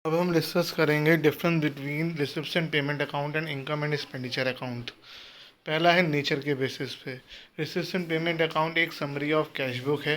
अब हम डिस्कस करेंगे difference between receipts and payment account and income and expenditure account. पहला है नेचर के बेसिस पे। रिसिप्ट्स एंड पेमेंट अकाउंट एक समरी ऑफ कैश बुक है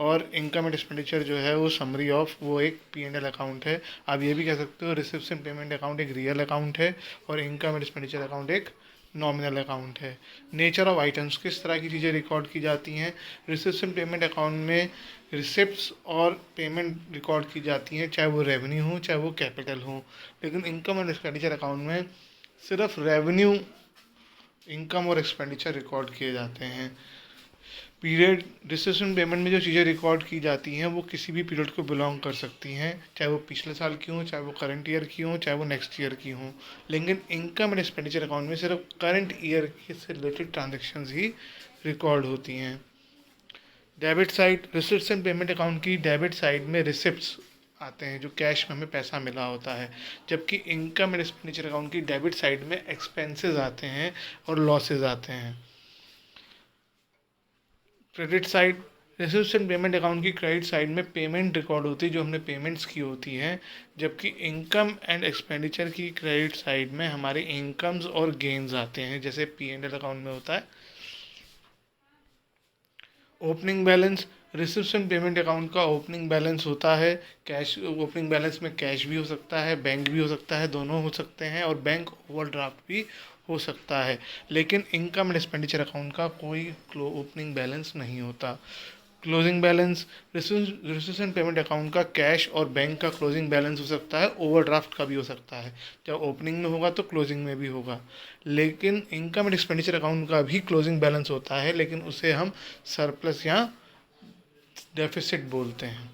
और इनकम एंड एक्सपेंडिचर जो है वो समरी ऑफ वो एक P&L अकाउंट है। आप ये भी कह सकते हो रिसिप्ट्स एंड पेमेंट अकाउंट एक रियल अकाउंट है और इनकम एंड एक्सपेंडिचर अकाउंट एक नॉमिनल अकाउंट है। नेचर ऑफ आइटम्स, किस तरह की चीज़ें रिकॉर्ड की जाती हैं। रिसिप्ट्स एंड पेमेंट अकाउंट में रिसिप्ट्स और पेमेंट रिकॉर्ड की जाती हैं, चाहे वो रेवेन्यू हो चाहे वो कैपिटल हो। लेकिन इनकम एंड एक्सपेंडिचर अकाउंट में सिर्फ रेवेन्यू, इनकम और एक्सपेंडिचर रिकॉर्ड किए जाते हैं। पीरियड रिसिप्ट्स एंड पेमेंट में जो चीज़ें रिकॉर्ड की जाती हैं वो किसी भी पीरियड को बिलोंग कर सकती हैं, चाहे वो पिछले साल की हों, चाहे वो करंट ईयर की हों, चाहे वो नेक्स्ट ईयर की हों। लेकिन इनकम एंड एक्सपेंडिचर अकाउंट में सिर्फ करंट ईयर से रिलेटेड ट्रांजेक्शन्स ही रिकॉर्ड होती हैं। Debit side, receipts and payment account की डेबिट साइड में रिसिप्ट्स आते हैं जो कैश में हमें पैसा मिला होता है, जबकि इनकम एंड एक्सपेंडिचर अकाउंट की डेबिट साइड में एक्सपेंसेस आते हैं और लॉसेस आते हैं। Credit side, receipts and payment account की क्रेडिट साइड में पेमेंट रिकॉर्ड होती है जो हमने पेमेंट्स की होती हैं, जबकि इनकम एंड एक्सपेंडिचर की क्रेडिट साइड में हमारे इनकम्स और गेन्स आते हैं, जैसे P&L अकाउंट में होता है। Opening balance, receipts and payment account का ओपनिंग बैलेंस होता है कैश। ओपनिंग बैलेंस में कैश भी हो सकता है, बैंक भी हो सकता है, दोनों हो सकते हैं, और बैंक ओवरड्राफ्ट भी हो सकता है। लेकिन इनकम एंड एक्सपेंडिचर अकाउंट का कोई ओपनिंग बैलेंस नहीं होता। Closing balance, receipts and payment account का कैश और बैंक का क्लोजिंग बैलेंस हो सकता है, ओवरड्राफ्ट का भी हो सकता है। जब ओपनिंग में होगा तो क्लोजिंग में भी होगा। लेकिन इनकम एंड एक्सपेंडिचर अकाउंट का भी क्लोजिंग बैलेंस होता है, लेकिन उसे हम सरप्लस या डेफिसिट बोलते हैं।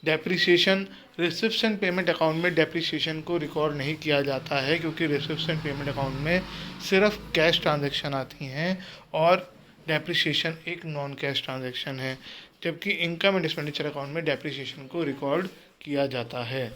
Depreciation, receipts and payment account में डेप्रिसिएशन को रिकॉर्ड नहीं किया जाता है, क्योंकि रिसिप्ट्स एंड पेमेंट अकाउंट में सिर्फ कैश ट्रांजैक्शन आती हैं और डेप्रिसिएशन एक नॉन कैश ट्रांजैक्शन है, जबकि इनकम एंड एक्सपेंडिचर अकाउंट में डेप्रिसिएशन को रिकॉर्ड किया जाता है।